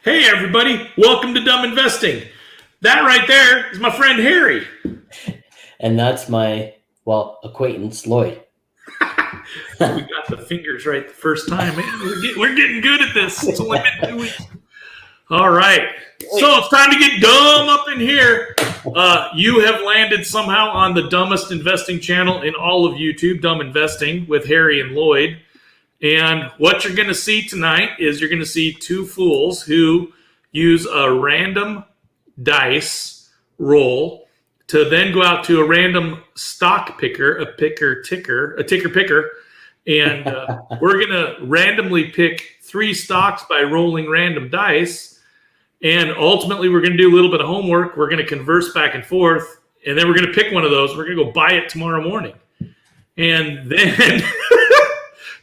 Hey everybody, welcome to Dumb Investing. That right there is my friend Harry. And that's my, acquaintance, Lloyd. We got the fingers right the first time, man. We're getting good at this. It's only been 2 weeks. All right. So it's time to get dumb up in here. You have landed somehow on the dumbest investing channel in all of YouTube, Dumb Investing with Harry and Lloyd. And what you're going to see tonight is you're going to see two fools who use a random dice roll to then go out to a random stock picker, a ticker picker, and we're going to randomly pick 3 stocks by rolling random dice. And ultimately, we're going to do a little bit of homework. We're going to converse back and forth, and then we're going to pick one of those. We're going to go buy it tomorrow morning. And then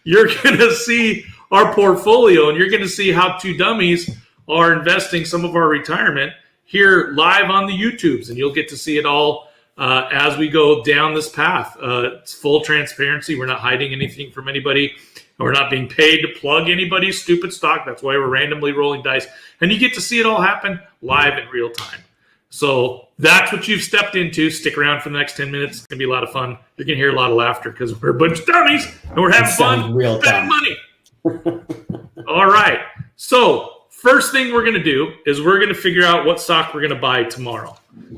you're going to see our portfolio, and you're going to see how two dummies are investing some of our retirement here live on the YouTubes, and you'll get to see it all as we go down this path. It's full transparency. We're not hiding anything from anybody. We're not being paid to plug anybody's stupid stock. That's why we're randomly rolling dice, and you get to see it all happen live in real time. So that's what you've stepped into. Stick around for the next 10 minutes. It's going to be a lot of fun. You're going to hear a lot of laughter because we're a bunch of dummies and we're having fun spending money. All right. So first thing we're going to do is we're going to figure out what stock we're going to buy tomorrow.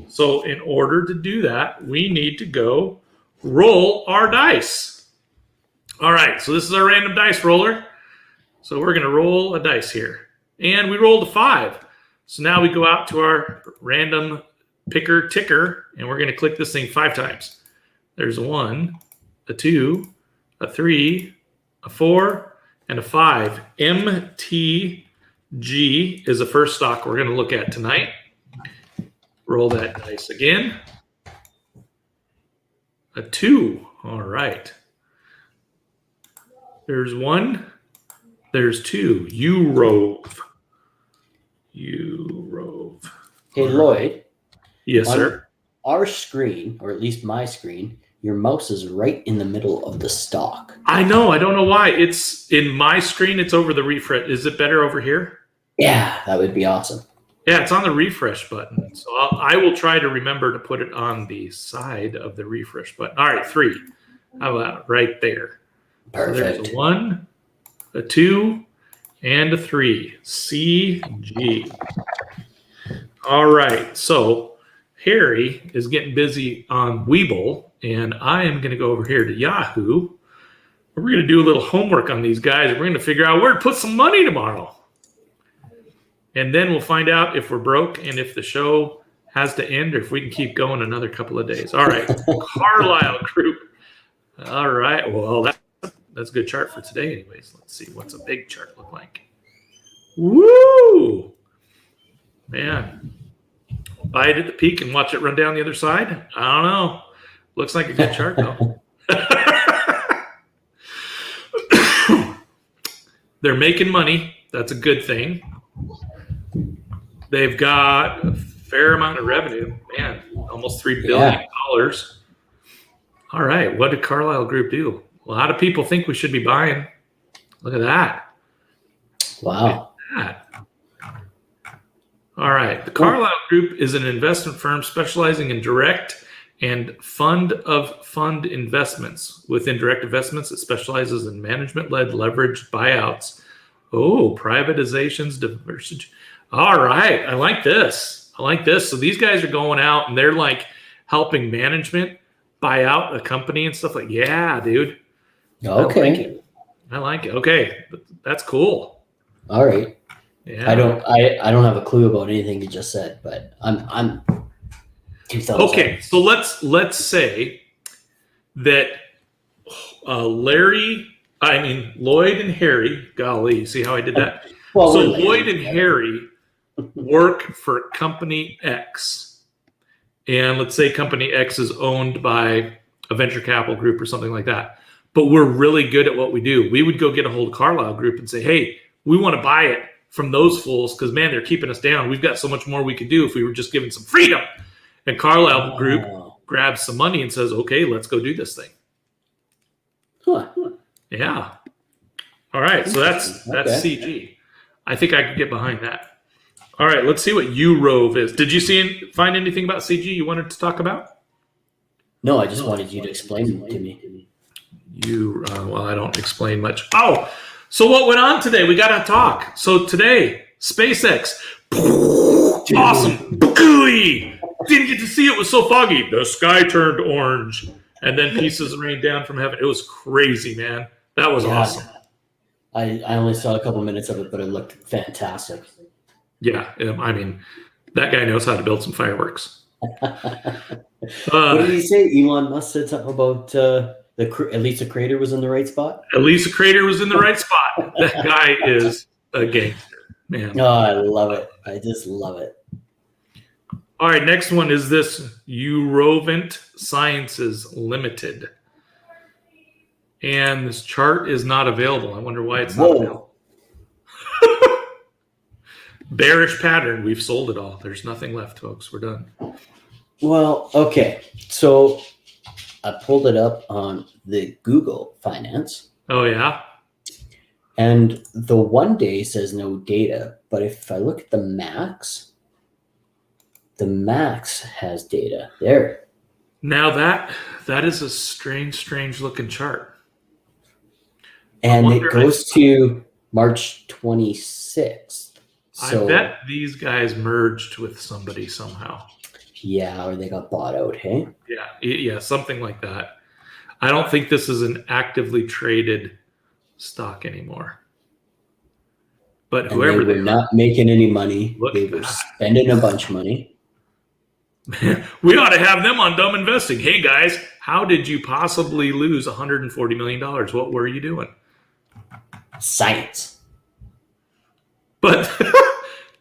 So in order to do that, we need to go roll our dice. All right. So this is our random dice roller. So we're going to roll a dice here. And we rolled a 5. So now we go out to our random picker ticker, and we're going to click this thing 5 times. There's a 1, a 2, a 3, a 4, and a 5. MTG is the first stock we're going to look at tonight. Roll that dice again. A 2. All right. There's 1. There's 2. Eurove. Hey, Lloyd. Yes, sir. Our screen, or at least my screen, your mouse is right in the middle of the stock. I know. I don't know why. It's in my screen. It's over the refresh. Is it better over here? Yeah, that would be awesome. Yeah, it's on the refresh button. So I will try to remember to put it on the side of the refresh button. All right, 3. How about right there? Perfect. So there's a 1, a 2, and a 3. CG. All right. So Harry is getting busy on Webull, and I am going to go over here to Yahoo. We're going to do a little homework on these guys. We're going to figure out where to put some money tomorrow. And then we'll find out if we're broke and if the show has to end or if we can keep going another couple of days. All right. Carlisle Group. All right. Well, that's a good chart for today anyways. Let's see. What's a big chart look like? Woo! Man. Buy it at the peak and watch it run down the other side? I don't know. Looks like a good chart, though. They're making money. That's a good thing. They've got a fair amount of revenue. Man, almost $3 billion. All right. What did Carlisle Group do? A lot of people think we should be buying. Look at that. Wow. Look at that. All right. The Carlisle Group is an investment firm specializing in direct and fund of fund investments. Within direct investments, it specializes in management-led leveraged buyouts. Oh, privatizations, diversity. All right. I like this. So these guys are going out and they're like helping management buy out a company and stuff like, yeah, dude. Okay. I like it. Okay. That's cool. All right. Yeah. I don't have a clue about anything you just said, but I'm 2000. Okay, so let's say that Lloyd and Harry, golly, see how I did that? Well, so Lloyd and Harry work for Company X. And let's say Company X is owned by a venture capital group or something like that. But we're really good at what we do. We would go get a hold of Carlisle Group and say, hey, we want to buy it from those fools because, man, they're keeping us down. We've got so much more we could do if we were just given some freedom. And Carlisle Group grabs some money and says, okay, let's go do this thing. Huh. Yeah. All right. So that's CG. I think I could get behind that. All right, let's see what U-Rove is. Did you find anything about CG you wanted to talk about? No, I just wanted you to explain it to me. Well, I don't explain much. Oh, so what went on today? We got to talk. So today, SpaceX. Awesome. Gooey. Didn't get to see it. It was so foggy. The sky turned orange. And then pieces rained down from heaven. It was crazy, man. That was awesome. I only saw a couple minutes of it, but it looked fantastic. Yeah, I mean, that guy knows how to build some fireworks. What did he say? Elon Musk said something about at least the crater was in the right spot? At least the crater was in the right spot. That guy is a gangster, man. Oh, I love it. I just love it. All right, next one is this Eurovent Sciences Limited. And this chart is not available. I wonder why it's not available. Bearish pattern. We've sold it all. There's nothing left, folks. We're done. Well, okay. So I pulled it up on the Google Finance. Oh, yeah? And the 1 day says no data. But if I look at the max has data there. Now that is a strange looking chart. And it goes to March 26th. So, I bet these guys merged with somebody somehow. Yeah, or they got bought out, hey? Yeah, something like that. I don't think this is an actively traded stock anymore. But whoever they were not making any money. They were spending a bunch of money. We ought to have them on Dumb Investing. Hey, guys, how did you possibly lose $140 million? What were you doing? Science. But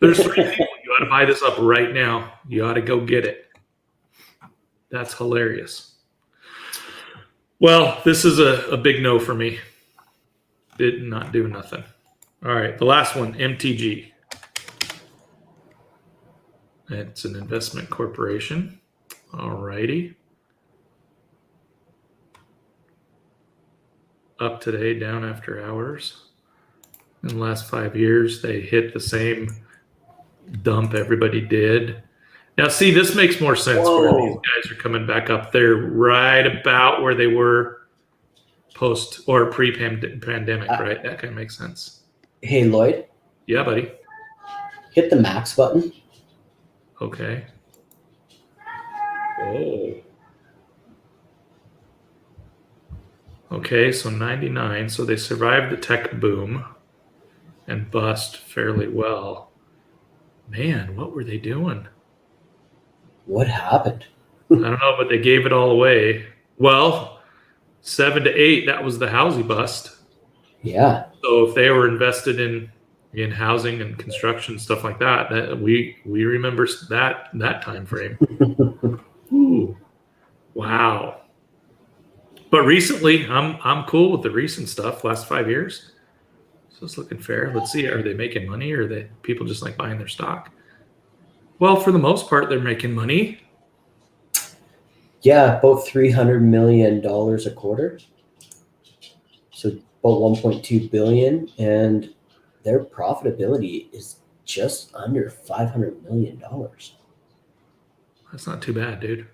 there's 3 people. You ought to buy this up right now. You ought to go get it. That's hilarious. Well, this is a big no for me. Did not do nothing. All right, the last one, MTG. It's an investment corporation. All righty. Up today, down after hours. In the last 5 years, they hit the same dump everybody did. Now, see, this makes more sense where these guys are coming back up. They're right about where they were post or pre-pandemic, right? That kind of makes sense. Hey, Lloyd? Yeah, buddy. Hit the max button. Okay. Oh. Okay, so 99. So they survived the tech boom and bust fairly well. Man, what were they doing? What happened? I don't know, but they gave it all away. Well, 7 to 8, that was the housing bust. Yeah. So if they were invested in housing and construction, stuff like that we remember that time frame. Ooh. Wow. But recently, I'm cool with the recent stuff, last 5 years. So it's looking fair. Let's see, are they making money or are they people just like buying their stock? Well, for the most part, they're making money. Yeah, about $300 million a quarter. So about $1.2 billion, and their profitability is just under $500 million. That's not too bad, dude.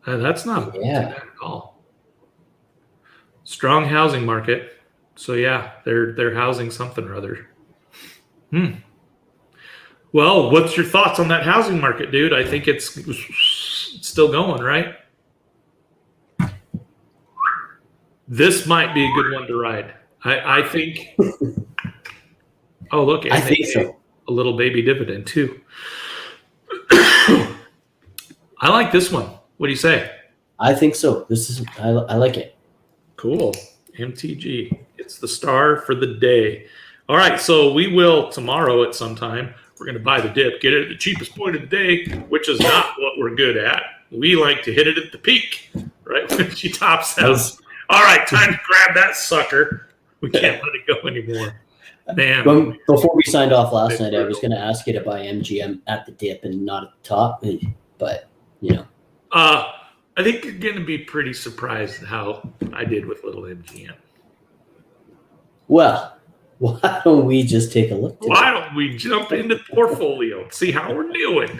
That's not too bad at all. Strong housing market. So yeah, they're housing something or other. Well, what's your thoughts on that housing market, dude? I think it's still going, right? This might be a good one to ride. I think. Oh, look, I think so. A little baby dividend too. I like this one. What do you say? I think so. I like it. Cool. MTG. It's the star for the day. All right, so we will tomorrow at some time. We're going to buy the dip, get it at the cheapest point of the day, which is not what we're good at. We like to hit it at the peak, right when she tops out. All right, time to grab that sucker. We can't let it go anymore. Man. Before we signed off last night, I was going to ask you to buy MGM at the dip and not at the top, but I think you're going to be pretty surprised how I did with little MGM. Well, Why don't we just take a look today? Why don't we jump into the portfolio and see how we're doing?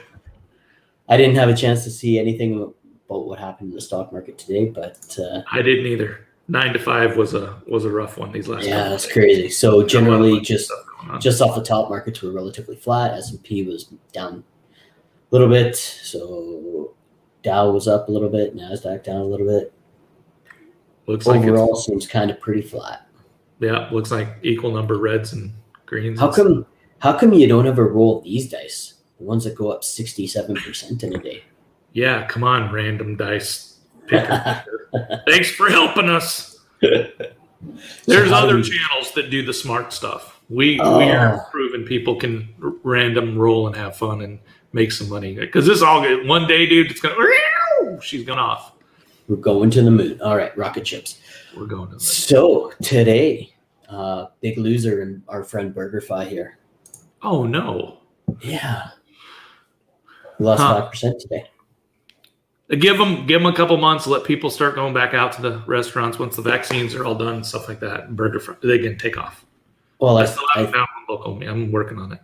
I didn't have a chance to see anything about what happened in the stock market today, but I didn't either. 9 to 5 was a rough one these last. Yeah, that's crazy. So generally, just off the top, markets were relatively flat. S&P was down a little bit. So Dow was up a little bit. Nasdaq down a little bit. Looks like overall seems kind of pretty flat. Yeah, looks like equal number reds and greens. How come you don't ever roll these dice? The ones that go up 67% in a day. Yeah, come on, random dice picker. Thanks for helping us. There's other channels that do the smart stuff. We are proving people can random roll and have fun and make some money. Because this all good. One day, dude, it's going to, she's going off. We're going to the moon. All right, rocket ships. We're going to the moon. So today, big loser and our friend BurgerFi here. Oh, no. Yeah. We lost 5% today. Give them a couple months. Let people start going back out to the restaurants once the vaccines are all done and stuff like that. They can take off. Well, I still haven't found one local. I'm working on it.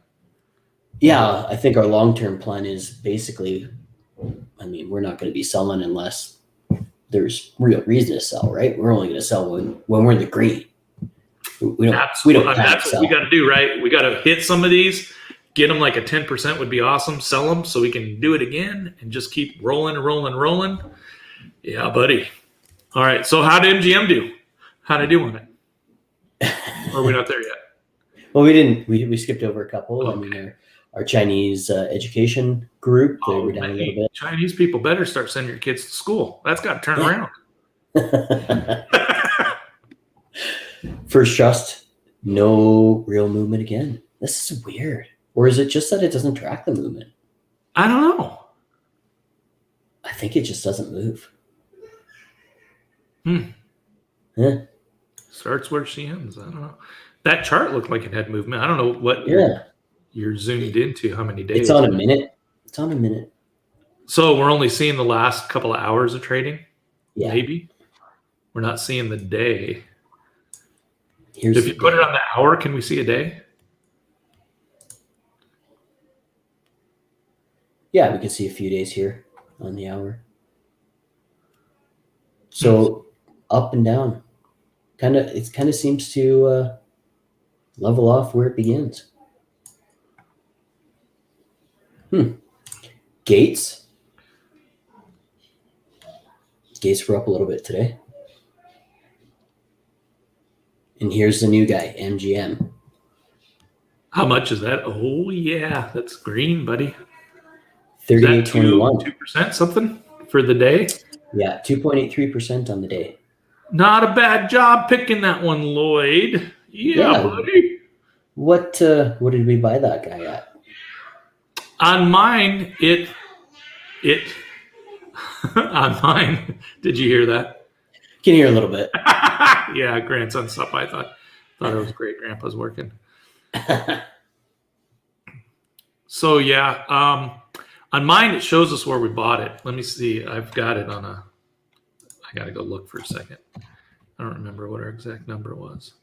Yeah, I think our long-term plan is basically, I mean, we're not going to be selling unless there's real reason to sell, right? We're only going to sell when we're in the green. We don't. That's what we got to do, right? We got to hit some of these. Get them like a 10% would be awesome. Sell them so we can do it again and just keep rolling and rolling and rolling. Yeah, buddy. All right. So how did MGM do? How did I do on it? Or are we not there yet? Well, we didn't. We skipped over a couple. Okay. I mean, our Chinese education group, they were down a little bit. Chinese people better start sending your kids to school. That's got to turn around. First Trust, no real movement again. This is weird. Or is it just that it doesn't track the movement? I don't know. I think it just doesn't move. Yeah. Starts where she ends. I don't know. That chart looked like it had movement. I don't know what you're zoomed into, how many days. It's on a minute. It's on a minute. So we're only seeing the last couple of hours of trading? Yeah. Maybe? We're not seeing the day. If you put it on the hour, can we see a day? Yeah, we can see a few days here on the hour. So up and down. It kind of seems to level off where it begins. Gates were up a little bit today. And here's the new guy, MGM. How much is that? Oh, yeah, that's green, buddy. 38.21. 2% something for the day? Yeah, 2.83% on the day. Not a bad job picking that one, Lloyd. Yeah, buddy. What did we buy that guy at? On mine, on mine, did you hear that? Can hear a little bit. Yeah, grandson stuff. I thought it was great. Grandpa's working. So yeah, on mine it shows us where we bought it. Let me see. I've got it on a. I gotta go look for a second. I don't remember what our exact number was.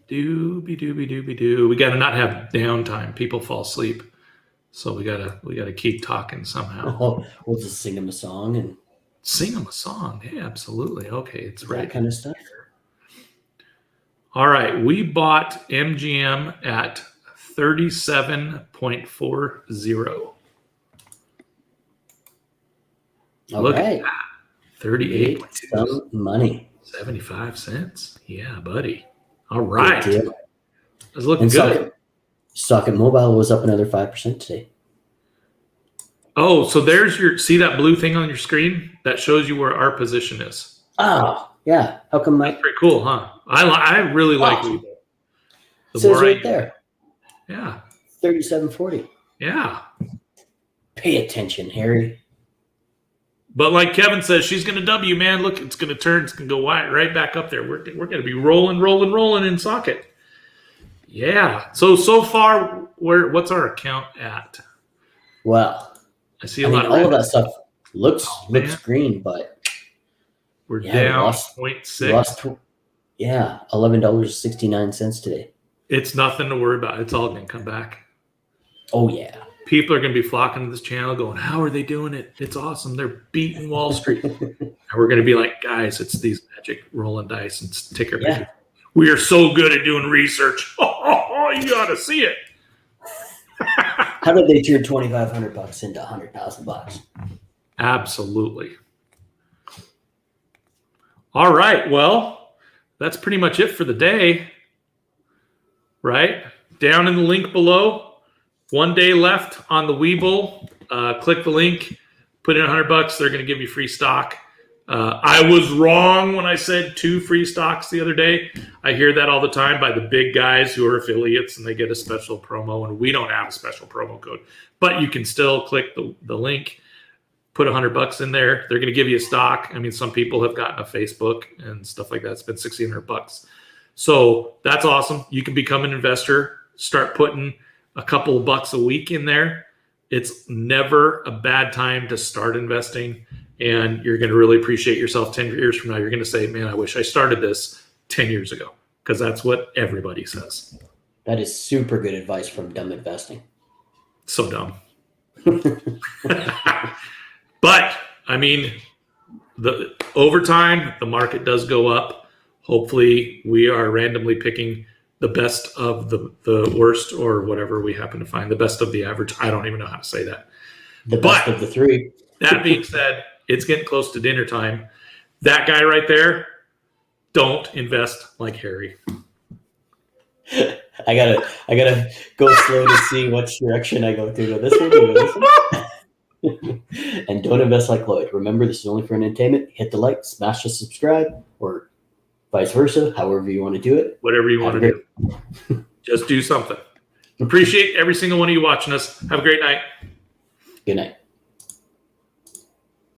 Doobie doobie doobie doo. We gotta not have downtime. People fall asleep, so we gotta keep talking somehow. Oh, we'll just sing them a song and sing them a song. Yeah, absolutely. Okay, it's right. That kind of stuff. All right, we bought MGM at 37.40. Look at that. 38. Some money. 75 cents. Yeah, buddy. All right. It's looking good. Stock and Mobile was up another 5% today. Oh, so there's see that blue thing on your screen? That shows you where our position is. Oh, yeah. How come that's pretty cool, huh? I really like it. It says right there. Yeah. 37.40. Yeah. Pay attention, Harry. But like Kevin says, she's going to W, man. Look, it's going to turn. It's going to go right back up there. We're going to be rolling in socket. Yeah. So far, what's our account at? Well, I see a lot of all of that stuff looks green, but We're Yeah, down we 0.6. lost $11.69 today. It's nothing to worry about. It's all going to come back. Oh, yeah. People are going to be flocking to this channel going, how are they doing it? It's awesome. They're beating Wall Street. And we're going to be like, guys, it's these magic rolling dice and ticker pictures. Yeah. We are so good at doing research. Oh, you got to see it. How did they turn $2,500 into $100,000? Absolutely. All right. Well, that's pretty much it for the day. Right? Down in the link below. 1 day left on the Webull. Click the link. Put in $100. They're going to give you free stock. I was wrong when I said 2 free stocks the other day. I hear that all the time by the big guys who are affiliates, and they get a special promo, and we don't have a special promo code. But you can still click the link, put $100 in there. They're going to give you a stock. I mean, some people have gotten a Facebook and stuff like that. It's been $1,600. So that's awesome. You can become an investor. Start putting a couple of bucks a week in there. It's never a bad time to start investing. And you're going to really appreciate yourself 10 years from now. You're going to say, man, I wish I started this 10 years ago, because that's what everybody says. That is super good advice from Dumb Investing. So dumb. But, I mean, over time, the market does go up. Hopefully, we are randomly picking the best of the worst, or whatever we happen to find, the best of the average. I don't even know how to say that. The best of the 3. That being said, it's getting close to dinner time. That guy right there, don't invest like Harry. I gotta go slow to see which direction I go through. Go this way, go this way. And don't invest like Lloyd. Remember, this is only for entertainment. Hit the like, smash the subscribe, or vice versa, however you want to do it. Whatever you want to do. Just do something. Appreciate every single one of you watching us. Have a great night. Good night.